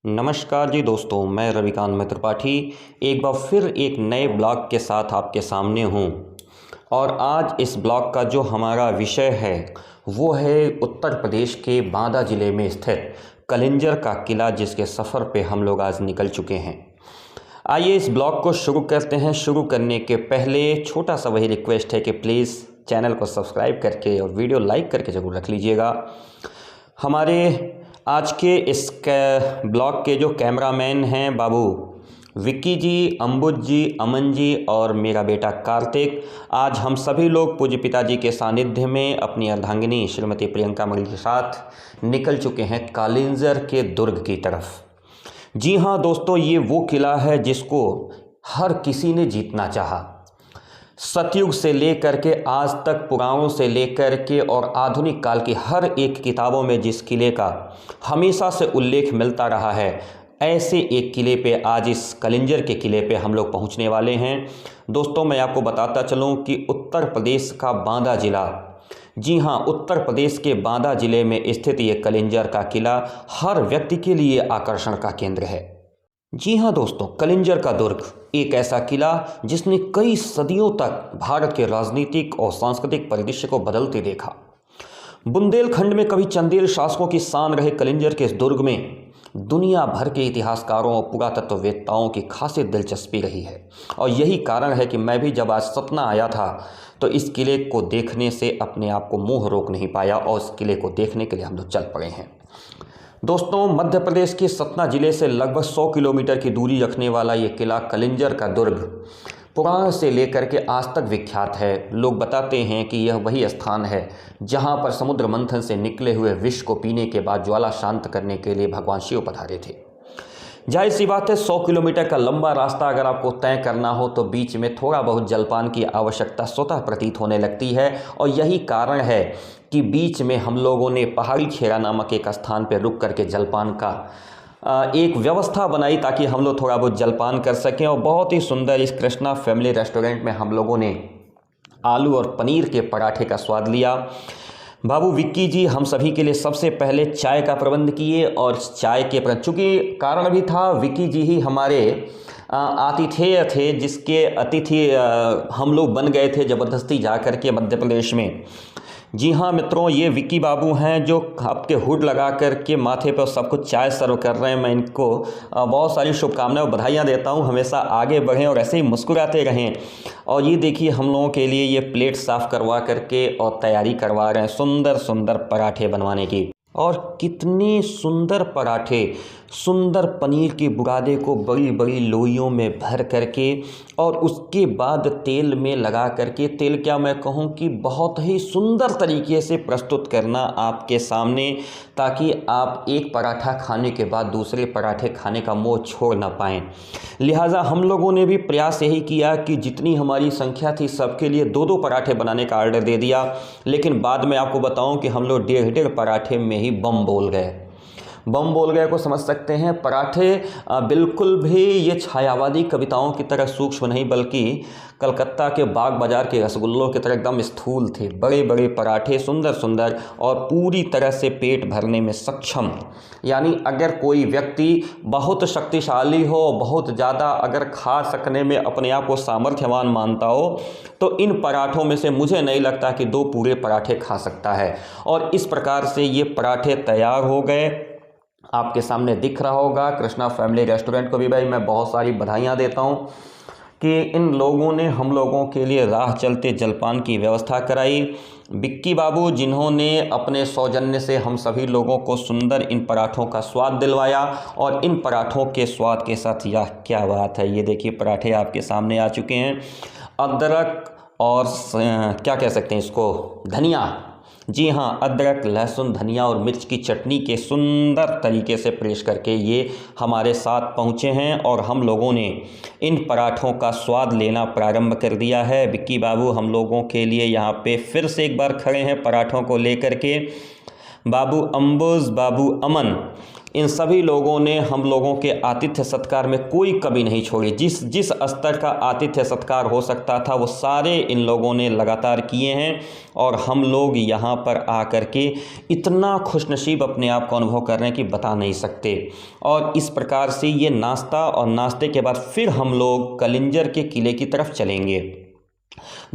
नमस्कार जी दोस्तों, मैं रविकांत मित्र त्रिपाठी एक बार फिर एक नए ब्लॉग के साथ आपके सामने हूँ। और आज इस ब्लॉग का जो हमारा विषय है वो है उत्तर प्रदेश के बांदा ज़िले में स्थित कलिंजर का किला, जिसके सफ़र पे हम लोग आज निकल चुके हैं। आइए इस ब्लॉग को शुरू करते हैं। शुरू करने के पहले छोटा सा वही रिक्वेस्ट है कि प्लीज़ चैनल को सब्सक्राइब करके और वीडियो लाइक करके ज़रूर रख लीजिएगा। हमारे आज के इस ब्लॉग के जो कैमरामैन हैं बाबू विक्की जी, अम्बुज जी, अमन जी और मेरा बेटा कार्तिक, आज हम सभी लोग पूज्य पिताजी के सानिध्य में अपनी अर्धांगिनी श्रीमती प्रियंका मणि के साथ निकल चुके हैं कलिंजर के दुर्ग की तरफ। जी हाँ दोस्तों, ये वो किला है जिसको हर किसी ने जीतना चाहा। सतयुग से लेकर के आज तक, पुराणों से लेकर के और आधुनिक काल की हर एक किताबों में जिस किले का हमेशा से उल्लेख मिलता रहा है, ऐसे एक किले पे आज इस कलिंजर के किले पे हम लोग पहुंचने वाले हैं। दोस्तों, मैं आपको बताता चलूं कि उत्तर प्रदेश का बांदा ज़िला, जी हाँ, उत्तर प्रदेश के बांदा ज़िले में स्थित ये कलिंजर का किला हर व्यक्ति के लिए आकर्षण का केंद्र है। जी हाँ दोस्तों, कलिंजर का दुर्ग एक ऐसा किला जिसने कई सदियों तक भारत के राजनीतिक और सांस्कृतिक परिदृश्य को बदलते देखा। बुंदेलखंड में कभी चंदेल शासकों की शान रहे कलिंजर के इस दुर्ग में दुनिया भर के इतिहासकारों और पुरातत्ववेत्ताओं की खासी दिलचस्पी रही है। और यही कारण है कि मैं भी जब आज सतना आया था तो इस किले को देखने से अपने आप को मुँह रोक नहीं पाया और इस किले को देखने के लिए हम लोग चल पड़े हैं। दोस्तों, मध्य प्रदेश के सतना जिले से लगभग 100 किलोमीटर की दूरी रखने वाला ये किला कलिंजर का दुर्ग पुराण से लेकर के आज तक विख्यात है। लोग बताते हैं कि यह वही स्थान है जहां पर समुद्र मंथन से निकले हुए विष को पीने के बाद ज्वाला शांत करने के लिए भगवान शिव पधारे थे। जाहिर सी बात है, 100 किलोमीटर का लंबा रास्ता अगर आपको तय करना हो तो बीच में थोड़ा बहुत जलपान की आवश्यकता स्वतः प्रतीत होने लगती है। और यही कारण है कि बीच में हम लोगों ने पहाड़ी खेरा नामक एक स्थान पर रुक करके जलपान का एक व्यवस्था बनाई ताकि हम लोग थोड़ा बहुत जलपान कर सकें। और बहुत ही सुंदर इस कृष्णा फैमिली रेस्टोरेंट में हम लोगों ने आलू और पनीर के पराठे का स्वाद लिया। बाबू विक्की जी हम सभी के लिए सबसे पहले चाय का प्रबंध किए और चाय के चूँकि कारण भी था, विक्की जी ही हमारे आतिथेय थे, जिसके अतिथि हम लोग बन गए थे ज़बरदस्ती जा कर के मध्य प्रदेश में। जी हाँ मित्रों, ये विक्की बाबू हैं जो आपके हुड लगा कर के माथे पर सब कुछ चाय सर्व कर रहे हैं। मैं इनको बहुत सारी शुभकामनाएं और बधाइयाँ देता हूँ। हमेशा आगे बढ़ें और ऐसे ही मुस्कुराते रहें। और ये देखिए, हम लोगों के लिए ये प्लेट साफ़ करवा करके और तैयारी करवा रहे हैं सुंदर सुंदर पराठे बनवाने की। और कितने सुंदर पराठे, सुंदर पनीर के बुरादे को बड़ी बड़ी लोइयों में भर करके और उसके बाद तेल में लगा करके, तेल क्या मैं कहूँ कि बहुत ही सुंदर तरीके से प्रस्तुत करना आपके सामने, ताकि आप एक पराठा खाने के बाद दूसरे पराठे खाने का मोह छोड़ ना पाएँ। लिहाजा हम लोगों ने भी प्रयास यही किया कि जितनी हमारी संख्या थी सबके लिए 2-2 पराठे बनाने का ऑर्डर दे दिया। लेकिन बाद में आपको बताऊं कि हम लोग 1.5 पराठे में ही बम बोल गए। बम बोल गए को समझ सकते हैं। पराठे बिल्कुल भी ये छायावादी कविताओं की तरह सूक्ष्म नहीं, बल्कि कलकत्ता के बाग बाजार के रसगुल्लों की तरह एकदम स्थूल थे। बड़े बड़े पराठे, सुंदर सुंदर और पूरी तरह से पेट भरने में सक्षम। यानी अगर कोई व्यक्ति बहुत शक्तिशाली हो, बहुत ज़्यादा अगर खा सकने में अपने आप को सामर्थ्यवान मानता हो, तो इन पराठों में से मुझे नहीं लगता कि 2 पूरे पराठे खा सकता है। और इस प्रकार से ये पराठे तैयार हो गए, आपके सामने दिख रहा होगा। कृष्णा फैमिली रेस्टोरेंट को भी भाई मैं बहुत सारी बधाइयाँ देता हूँ कि इन लोगों ने हम लोगों के लिए राह चलते जलपान की व्यवस्था कराई। विक्की बाबू जिन्होंने अपने सौजन्य से हम सभी लोगों को सुंदर इन पराठों का स्वाद दिलवाया। और इन पराठों के स्वाद के साथ यह क्या बात है, ये देखिए पराठे आपके सामने आ चुके हैं। अदरक और क्या कह सकते हैं इसको, धनिया, जी हाँ, अदरक, लहसुन, धनिया और मिर्च की चटनी के सुंदर तरीके से पेश करके ये हमारे साथ पहुँचे हैं। और हम लोगों ने इन पराठों का स्वाद लेना प्रारंभ कर दिया है। विक्की बाबू हम लोगों के लिए यहाँ पे फिर से एक बार खड़े हैं पराठों को लेकर के। बाबू अम्बुज, बाबू अमन, इन सभी लोगों ने हम लोगों के आतिथ्य सत्कार में कोई कमी नहीं छोड़ी। जिस जिस स्तर का आतिथ्य सत्कार हो सकता था वो सारे इन लोगों ने लगातार किए हैं, और हम लोग यहाँ पर आकर के इतना खुशनसीब अपने आप को अनुभव कर रहे हैं कि बता नहीं सकते। और इस प्रकार से ये नाश्ता, और नाश्ते के बाद फिर हम लोग कलिंजर के किले की तरफ चलेंगे।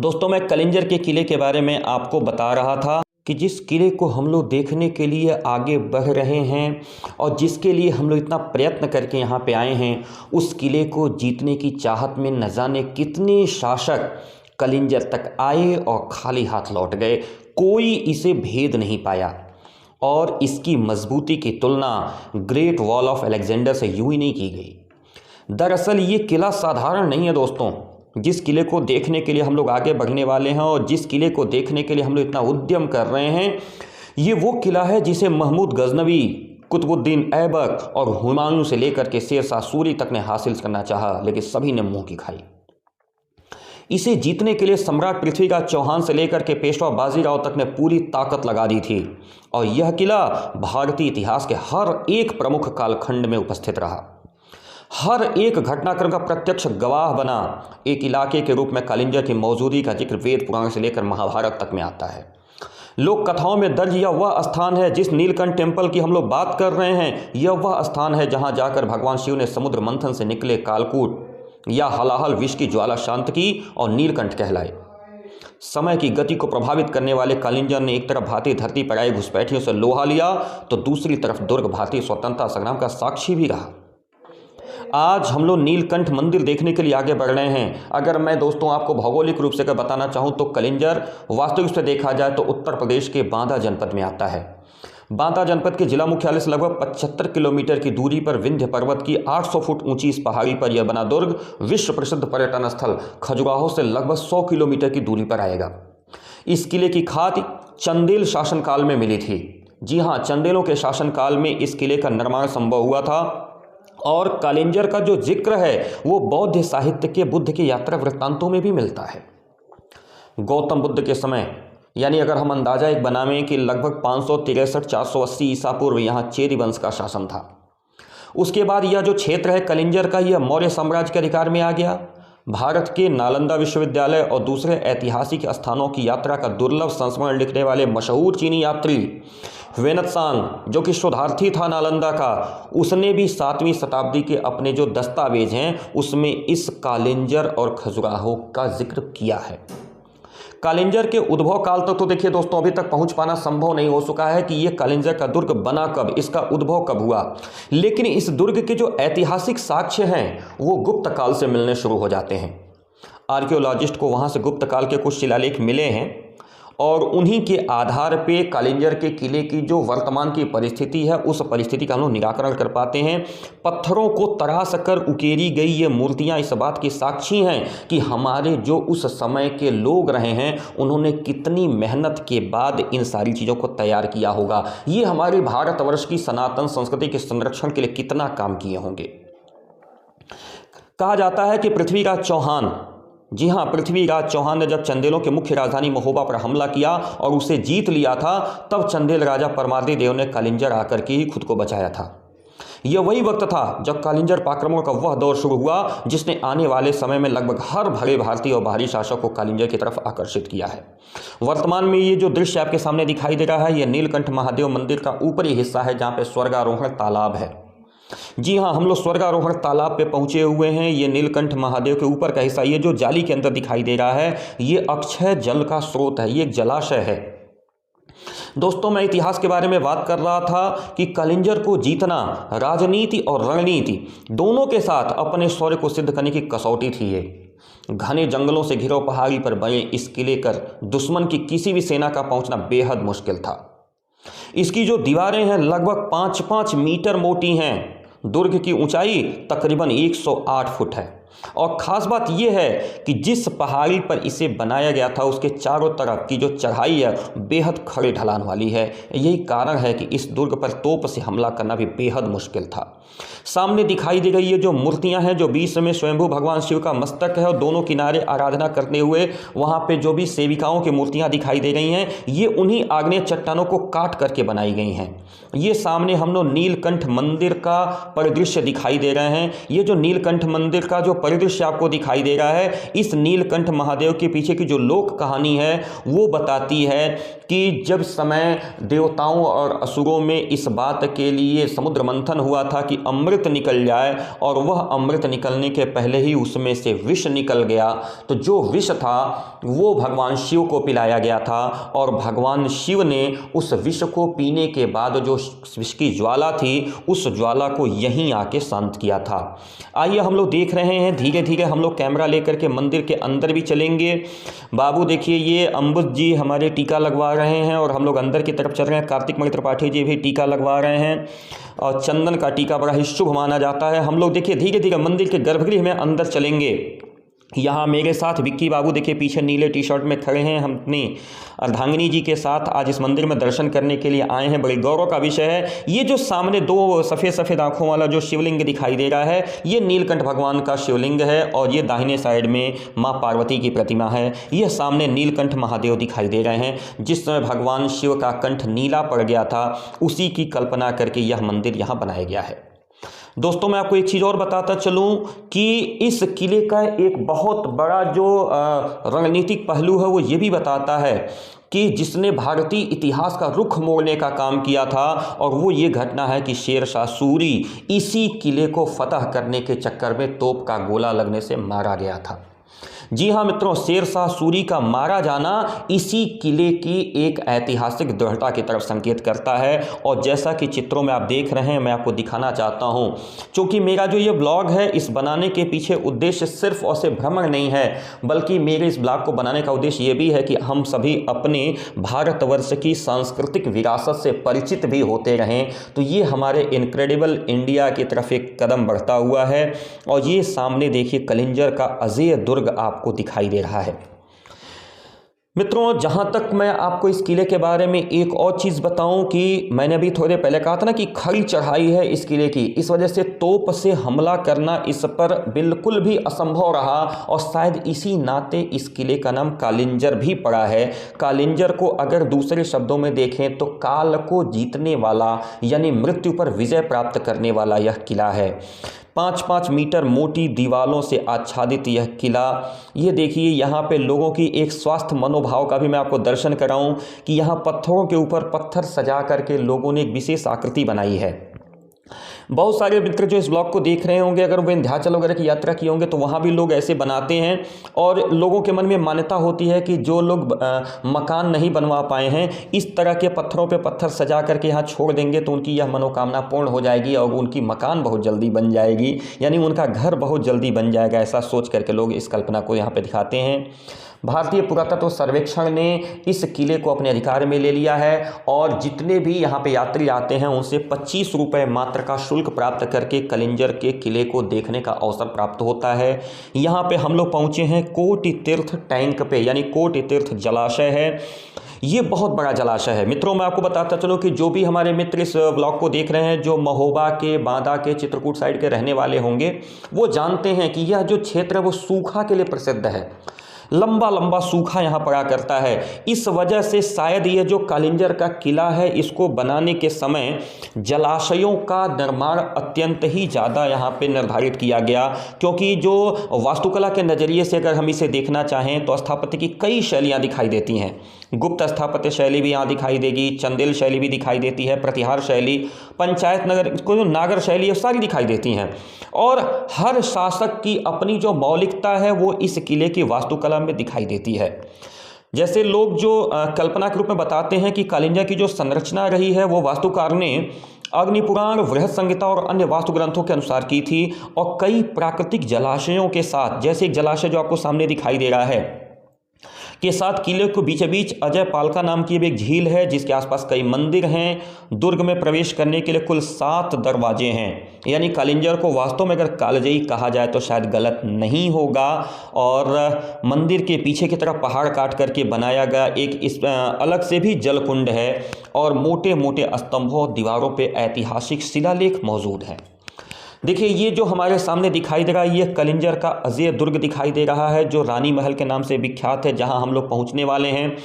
दोस्तों, मैं कलिंजर के किले के बारे में आपको बता रहा था कि जिस किले को हम लोग देखने के लिए आगे बढ़ रहे हैं और जिसके लिए हम लोग इतना प्रयत्न करके यहाँ पे आए हैं, उस किले को जीतने की चाहत में न जाने कितने शासक कलिंजर तक आए और खाली हाथ लौट गए। कोई इसे भेद नहीं पाया, और इसकी मजबूती की तुलना ग्रेट वॉल ऑफ अलेक्जेंडर से यूं ही नहीं की गई। दरअसल ये किला साधारण नहीं है दोस्तों। जिस किले को देखने के लिए हम लोग आगे बढ़ने वाले हैं और जिस किले को देखने के लिए हम लोग इतना उद्यम कर रहे हैं, ये वो किला है जिसे महमूद गजनवी, कुतुबुद्दीन ऐबक और हुमायूं से लेकर के शेरशाह सूरी तक ने हासिल करना चाहा, लेकिन सभी ने मुंह की खाई। इसे जीतने के लिए सम्राट पृथ्वीराज चौहान से लेकर के पेशवा बाजीराव तक ने पूरी ताकत लगा दी थी, और यह किला भारतीय इतिहास के हर एक प्रमुख कालखंड में उपस्थित रहा। हर एक घटनाक्रम का प्रत्यक्ष गवाह बना। एक इलाके के रूप में कलिंजर की मौजूदगी का जिक्र वेद पुराण से लेकर महाभारत तक में आता है। लोक कथाओं में दर्ज यह वह स्थान है, जिस नीलकंठ टेम्पल की हम लोग बात कर रहे हैं, यह वह स्थान है जहां जाकर भगवान शिव ने समुद्र मंथन से निकले कालकूट या हलाहल विष की ज्वाला शांत की और नीलकंठ कहलाए। समय की गति को प्रभावित करने वाले कलिंजर ने एक तरफ भारतीय धरती पर आए घुसपैठियों से लोहा लिया, तो दूसरी तरफ दुर्ग भारतीय स्वतंत्रता संग्राम का साक्षी भी रहा। आज हम लोग नीलकंठ मंदिर देखने के लिए आगे बढ़ रहे हैं। अगर मैं दोस्तों आपको भौगोलिक रूप से अगर बताना चाहूँ तो कलिंजर वास्तविक रूप से देखा जाए तो उत्तर प्रदेश के बांदा जनपद में आता है। बांदा जनपद के जिला मुख्यालय से लगभग 75 किलोमीटर की दूरी पर विंध्य पर्वत की 800 फुट ऊंची इस पहाड़ी पर यह बना दुर्ग विश्व प्रसिद्ध पर्यटन स्थल खजुराहो से लगभग 100 किलोमीटर की दूरी पर आएगा। इस किले की खाद चंदेल शासनकाल में मिली थी। जी हाँ, चंदेलों के शासनकाल में इस किले का निर्माण संभव हुआ था, और कलिंजर का जो जिक्र है वो बौद्ध साहित्य के बुद्ध के यात्रा वृत्तांतों में भी मिलता है। गौतम बुद्ध के समय, यानी अगर हम अंदाजा एक बनावें कि लगभग 563-480 ईसा पूर्व यहाँ चेरी वंश का शासन था। उसके बाद यह जो क्षेत्र है कलिंजर का, यह मौर्य साम्राज्य के अधिकार में आ गया। भारत के नालंदा विश्वविद्यालय और दूसरे ऐतिहासिक स्थानों की यात्रा का दुर्लभ संस्मरण लिखने वाले मशहूर चीनी यात्री वेनत्सांग, जो कि शोधार्थी था नालंदा का, उसने भी 7वीं शताब्दी के अपने जो दस्तावेज हैं उसमें इस कलिंजर और खजुराहो का जिक्र किया है। कलिंजर के उद्भव काल तक तो देखिए दोस्तों अभी तक पहुंच पाना संभव नहीं हो चुका है कि यह कलिंजर का दुर्ग बना कब, इसका उद्भव कब हुआ, लेकिन इस दुर्ग के जो ऐतिहासिक साक्ष्य हैं वो गुप्त काल से मिलने शुरू हो जाते हैं। आर्कियोलॉजिस्ट को वहां से गुप्त काल के कुछ शिलालेख मिले हैं, और उन्हीं के आधार पे कलिंजर के किले की जो वर्तमान की परिस्थिति है उस परिस्थिति का हम लोग निराकरण कर पाते हैं। पत्थरों को तराश कर उकेरी गई ये मूर्तियां इस बात की साक्षी हैं कि हमारे जो उस समय के लोग रहे हैं उन्होंने कितनी मेहनत के बाद इन सारी चीज़ों को तैयार किया होगा। ये हमारे भारतवर्ष की सनातन संस्कृति के संरक्षण के लिए कितना काम किए होंगे। कहा जाता है कि पृथ्वीराज चौहान, जी हाँ, पृथ्वीराज चौहान ने जब चंदेलों के मुख्य राजधानी महोबा पर हमला किया और उसे जीत लिया था, तब चंदेल राजा परमार्दी देव ने कलिंजर आकर के ही खुद को बचाया था। यह वही वक्त था जब कलिंजर पराक्रमों का वह दौर शुरू हुआ जिसने आने वाले समय में लगभग हर भले भारतीय और बाहरी शासक को कलिंजर की तरफ आकर्षित किया है। वर्तमान में ये जो दृश्य आपके सामने दिखाई दे रहा है, यह नीलकंठ महादेव मंदिर का ऊपरी हिस्सा है जहाँ पे स्वर्गारोहण तालाब है। जी हाँ, हम लोग स्वर्गारोहण तालाब पे पहुंचे हुए हैं। ये नीलकंठ महादेव के ऊपर का हिस्सा, ये जो जाली के अंदर दिखाई दे रहा है, ये अक्षय जल का स्रोत है, ये एक जलाशय है। दोस्तों, मैं इतिहास के बारे में बात कर रहा था कि कलिंजर को जीतना राजनीति और रणनीति दोनों के साथ अपने शौर्य को सिद्ध करने की कसौटी थी। ये घने जंगलों से घिरे पहाड़ी पर बने इस किले पर दुश्मन की किसी भी सेना का पहुंचना बेहद मुश्किल था। इसकी जो दीवारें हैं लगभग 5-5 मीटर मोटी हैं। दुर्ग की ऊंचाई तकरीबन 108 फुट है। और ख़ास बात यह है कि जिस पहाड़ी पर इसे बनाया गया था उसके चारों तरफ की जो चढ़ाई है बेहद खड़े ढलान वाली है। यही कारण है कि इस दुर्ग पर तोप से हमला करना भी बेहद मुश्किल था। सामने दिखाई दे रही ये जो मूर्तियां हैं, जो बीच में स्वयंभू भगवान शिव का मस्तक है और दोनों किनारे आराधना करते हुए वहां पे जो भी सेविकाओं की मूर्तियां दिखाई दे रही हैं, ये उन्हीं आग्नेय चट्टानों को काट करके बनाई गई हैं। ये सामने हम लोग नीलकंठ मंदिर का परिदृश्य दिखाई दे रहे हैं। ये जो नीलकंठ मंदिर का जो परिदृश्य आपको दिखाई दे रहा है, इस नीलकंठ महादेव के पीछे की जो लोक कहानी है वो बताती है कि जब समय देवताओं और असुरों में इस बात के लिए समुद्र मंथन हुआ था कि अमृत निकल जाए, और वह अमृत निकलने के पहले ही उसमें से विष निकल गया, तो जो विष था वो भगवान शिव को पिलाया गया था और भगवान शिव ने उस विष को पीने के बाद जो विष की ज्वाला थी उस ज्वाला को यहीं आके शांत किया था। आइए हम लोग देख रहे हैं, धीरे धीरे हम लोग कैमरा लेकर के मंदिर के अंदर भी चलेंगे। बाबू देखिए, ये अम्बुज जी हमारे टीका लगवा रहे हैं और हम लोग अंदर की तरफ चल रहे हैं। कार्तिक मणि त्रिपाठी जी भी टीका लगवा रहे हैं और चंदन का टीका बड़ा ही शुभ माना जाता है। हम लोग देखिए धीरे धीरे मंदिर के गर्भगृह में अंदर चलेंगे। यहाँ मेरे साथ विक्की बाबू देखिए पीछे नीले टी शर्ट में खड़े हैं। हम अपनी अर्धांगिनी जी के साथ आज इस मंदिर में दर्शन करने के लिए आए हैं। बड़े गौरव का विषय है। ये जो सामने दो सफ़ेद सफ़ेद आंखों वाला जो शिवलिंग दिखाई दे रहा है, ये नीलकंठ भगवान का शिवलिंग है और ये दाहिने साइड में माँ पार्वती की प्रतिमा है। यह सामने नीलकंठ महादेव दिखाई दे रहे हैं। जिस समय भगवान शिव का कंठ नीला पड़ गया था उसी की कल्पना करके यह मंदिर यहाँ बनाया गया है। दोस्तों मैं आपको एक चीज़ और बताता चलूं कि इस किले का एक बहुत बड़ा जो रणनीतिक पहलू है वो ये भी बताता है कि जिसने भारतीय इतिहास का रुख मोड़ने का काम किया था, और वो ये घटना है कि शेरशाह सूरी इसी किले को फतह करने के चक्कर में तोप का गोला लगने से मारा गया था। जी हाँ मित्रों, शेरशाह सूरी का मारा जाना इसी किले की एक ऐतिहासिक दृढ़ता की तरफ संकेत करता है। और जैसा कि चित्रों में आप देख रहे हैं, मैं आपको दिखाना चाहता हूं, क्योंकि मेरा जो ये ब्लॉग है इस बनाने के पीछे उद्देश्य सिर्फ और सिर्फ भ्रमण नहीं है, बल्कि मेरे इस ब्लॉग को बनाने का उद्देश्य ये भी है कि हम सभी अपने भारतवर्ष की सांस्कृतिक विरासत से परिचित भी होते रहें। तो ये हमारे इनक्रेडिबल इंडिया की तरफ एक कदम बढ़ता हुआ है। और ये सामने देखिए कलिंजर का अजेय दुर्ग आपको दिखाई दे रहा है। मित्रों, जहाँ तक मैं आपको इस किले के बारे में एक और चीज़ बताऊं कि मैंने अभी थोड़े पहले कहा था ना कि खड़ी चढ़ाई है इस किले की, इस वजह से तोप से हमला करना इस पर बिल्कुल भी असंभव रहा और शायद इसी नाते इस किले का नाम कालिंजर भी पड़ा है। कालिंजर को अगर दूसरे शब्दों में देखें तो काल को जीतने वाला यानी मृत्यु पर विजय प्राप्त करने वाला यह किला है। 5-5 मीटर मोटी दीवालों से आच्छादित यह किला, ये देखिए यहाँ पे लोगों की एक स्वास्थ्य मनोभाव का भी मैं आपको दर्शन कराऊं कि यहाँ पत्थरों के ऊपर पत्थर सजा करके लोगों ने एक विशेष आकृति बनाई है। बहुत सारे मित्र जो इस ब्लॉग को देख रहे होंगे, अगर वे विंध्याचल वगैरह की यात्रा की होंगे तो वहाँ भी लोग ऐसे बनाते हैं और लोगों के मन में मान्यता होती है कि जो लोग मकान नहीं बनवा पाए हैं, इस तरह के पत्थरों पे पत्थर सजा करके यहाँ छोड़ देंगे तो उनकी यह मनोकामना पूर्ण हो जाएगी और उनकी मकान बहुत जल्दी बन जाएगी, यानी उनका घर बहुत जल्दी बन जाएगा। ऐसा सोच करके लोग इस कल्पना को यहाँ पर दिखाते हैं। भारतीय पुरातत्व सर्वेक्षण ने इस किले को अपने अधिकार में ले लिया है और जितने भी यहाँ पे यात्री आते हैं उनसे 25 रुपये मात्र का शुल्क प्राप्त करके कलिंजर के किले को देखने का अवसर प्राप्त होता है। यहाँ पे हम लोग पहुँचे हैं कोटि तीर्थ टैंक पे, यानी कोटि तीर्थ जलाशय है। ये बहुत बड़ा जलाशय है। मित्रों मैं आपको बताता चलूँ कि जो भी हमारे मित्र इस ब्लॉग को देख रहे हैं जो महोबा के, बांदा के, चित्रकूट साइड के रहने वाले होंगे, वो जानते हैं कि यह जो क्षेत्र है वो सूखा के लिए प्रसिद्ध है। लंबा लंबा सूखा यहाँ पड़ा करता है। इस वजह से शायद ये जो कालिंजर का किला है इसको बनाने के समय जलाशयों का निर्माण अत्यंत ही ज़्यादा यहाँ पे निर्धारित किया गया, क्योंकि जो वास्तुकला के नज़रिए से अगर हम इसे देखना चाहें तो स्थापत्य की कई शैलियाँ दिखाई देती हैं। गुप्त स्थापत्य शैली भी यहाँ दिखाई देगी, चंदेल शैली भी दिखाई देती है, प्रतिहार शैली, पंचायत नगर को जो नागर शैली है सारी दिखाई देती हैं। और हर शासक की अपनी जो मौलिकता है वो इस किले की वास्तुकला में दिखाई देती है। जैसे लोग जो कल्पना के रूप में बताते हैं कि कालिंजर की जो संरचना रही है वो वास्तुकार ने अग्निपुराण, बृहद संहिता और अन्य वास्तु ग्रंथों के अनुसार की थी और कई प्राकृतिक जलाशयों के साथ, जैसे एक जलाशय जो आपको सामने दिखाई दे रहा है, के साथ किले को बीचों बीच अजय पालका नाम की एक झील है जिसके आसपास कई मंदिर हैं। दुर्ग में प्रवेश करने के लिए कुल 7 दरवाजे हैं। यानी कालिंजर को वास्तव में अगर कालजयी कहा जाए तो शायद गलत नहीं होगा। और मंदिर के पीछे की तरफ पहाड़ काट करके बनाया गया एक इस अलग से भी जलकुंड है और मोटे मोटे स्तंभों दीवारों पे ऐतिहासिक शिलालेख मौजूद हैं। देखिए, ये जो हमारे सामने दिखाई दे रहा है ये कलिंजर का अजय दुर्ग दिखाई दे रहा है जो रानी महल के नाम से विख्यात है, जहां हम लोग पहुंचने वाले हैं।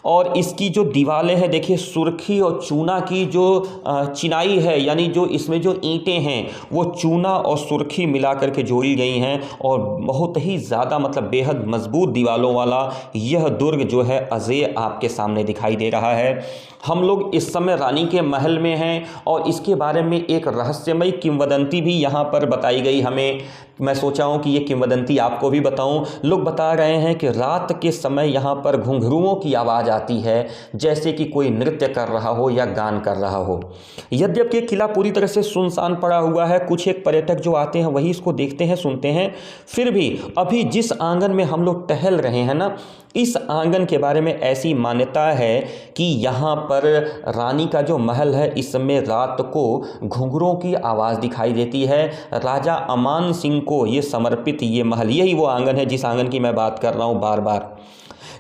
और इसकी जो दीवारें हैं देखिए, सुर्खी और चूना की जो चिनाई है, यानी जो इसमें जो ईंटें हैं वो चूना और सुर्खी मिला करके जोड़ी गई हैं और बहुत ही ज़्यादा मतलब बेहद मजबूत दीवारों वाला यह दुर्ग जो है अजय आपके सामने दिखाई दे रहा है। हम लोग इस समय रानी के महल में हैं और इसके बारे में एक रहस्यमयी किंवदंती भी यहाँ पर बताई गई हमें। मैं सोचा हूँ कि ये किंवदंती आपको भी बताऊँ। लोग बता रहे हैं कि रात के समय यहाँ पर घुंघरुओं की आवाज़ आती है जैसे कि कोई नृत्य कर रहा हो या गान कर रहा हो। यद्यपि ये किला पूरी तरह से सुनसान पड़ा हुआ है, कुछ एक पर्यटक जो आते हैं वही इसको देखते हैं सुनते हैं, फिर भी अभी जिस आंगन में हम लोग टहल रहे हैं ना, इस आंगन के बारे में ऐसी मान्यता है कि यहाँ पर रानी का जो महल है इसमें रात को घुंघरों की आवाज़ दिखाई देती है। राजा अमान सिंह को ये समर्पित ये महल, यही वो आंगन है जिस आंगन की मैं बात कर रहा हूँ बार बार।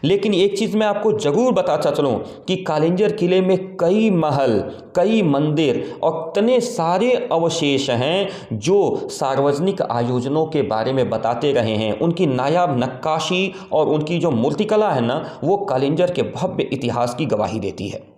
लेकिन एक चीज़ मैं आपको जरूर बताता चलूँ कि कालिंजर किले में कई महल, कई मंदिर और इतने सारे अवशेष हैं जो सार्वजनिक आयोजनों के बारे में बताते रहे हैं। उनकी नायाब नक्काशी और उनकी जो मूर्तिकला है ना, वो कालिंजर के भव्य इतिहास की गवाही देती है।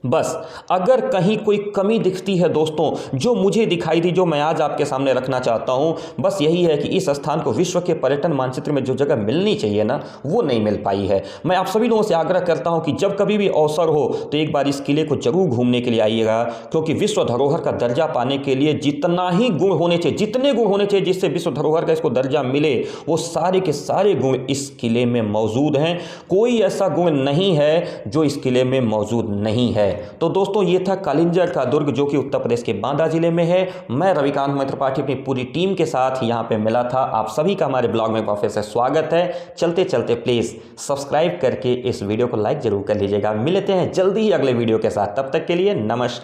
बस अगर कहीं कोई कमी दिखती है दोस्तों, जो मुझे दिखाई दी, जो मैं आज आपके सामने रखना चाहता हूं, बस यही है कि इस स्थान को विश्व के पर्यटन मानचित्र में जो जगह मिलनी चाहिए ना, वो नहीं मिल पाई है। मैं आप सभी लोगों से आग्रह करता हूं कि जब कभी भी अवसर हो तो एक बार इस किले को जरूर घूमने के लिए आइएगा, क्योंकि विश्व धरोहर का दर्जा पाने के लिए जितना ही गुण होने चाहिए, जितने गुण होने चाहिए जिससे विश्व धरोहर का इसको दर्जा मिले, वो सारे के सारे गुण इस किले में मौजूद हैं। कोई ऐसा गुण नहीं है जो इस किले में मौजूद नहीं है। तो दोस्तों, ये था कालिंजर का दुर्ग जो कि उत्तर प्रदेश के बांदा जिले में है। मैं रविकांत मैत्रपाठी अपनी पूरी टीम के साथ यहाँ पे मिला था। आप सभी का हमारे ब्लॉग में वापस से स्वागत है। चलते चलते प्लीज़ सब्सक्राइब करके इस वीडियो को लाइक जरूर कर लीजिएगा। मिलते हैं जल्दी ही अगले वीडियो के साथ, तब तक के लिए नमस्कार।